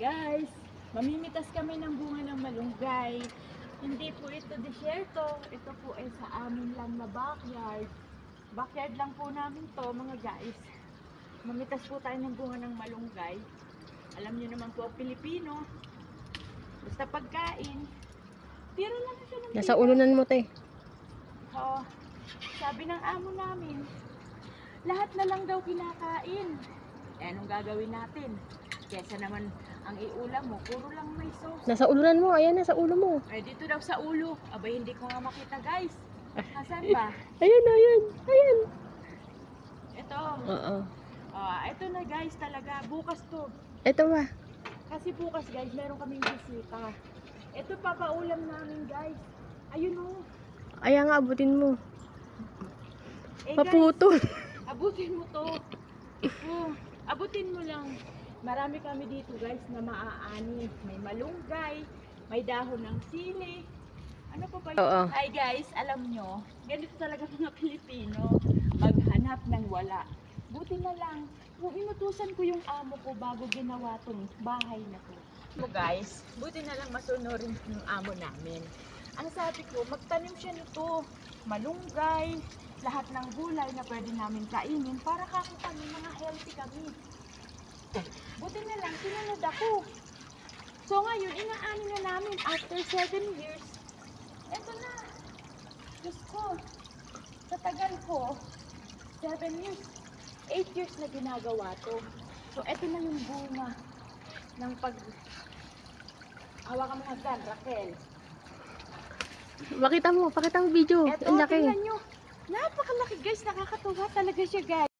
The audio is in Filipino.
Guys, mamimitas kami ng bunga ng malunggay. Hindi po ito disyerto. Ito po ay sa amin lang na backyard. Backyard lang po namin to mga guys. Mamitas po tayo ng bunga ng malunggay. Alam niyo naman po ang Pilipino. Basta pagkain. Tira lang siya ng Nasa ulunan mo, te. Oo. Sabi ng amo namin, lahat na lang daw kinakain. Eh, anong gagawin natin? Kesa naman ang iulam mo, puro lang may sauce. Nasa ulunan mo. Ayan, nasa ulo mo. Eh, dito daw sa ulo. Abay, hindi ko nga makita, guys. Asan ba? Ayan, ayan. Ayan. Ito. Oo. Ito na, guys, talaga. Bukas to. Ito ba? Kasi bukas, guys, meron kaming bisita. Ito, papaulam namin, guys. Ayun, oh. Ayan nga, abutin mo. Eh, guys, Paputol. abutin mo to. Oh, abutin mo lang. Marami kami dito, guys, na maaani. May malunggay, may dahon ng sili. Ano pa ba yun? Oo. Hi guys, alam nyo, ganito talaga mga Pilipino. Maghanap ng wala. Buti na lang, kung inutusan ko yung amo ko bago ginawa tong bahay na to. So guys, buti na lang masunurin yung amo namin. Ang sabi ko, magtanim siya nito. Malunggay, lahat ng gulay na pwede namin kainin para kako kami, mga healthy kami. Buti na lang, sinunod ako. So ngayon, inaani na namin after 7 years. Eto na. Diyos ko, sa tagal ko, 7 years, 8 years na ginagawa to. So eto na yung bunga ng pag... Hawakan mo nga dyan, Raquel. Pakita mo video. Eto, Ang laki. tingnan nyo. Napakalaki guys, nakakatuwa talaga siya guys.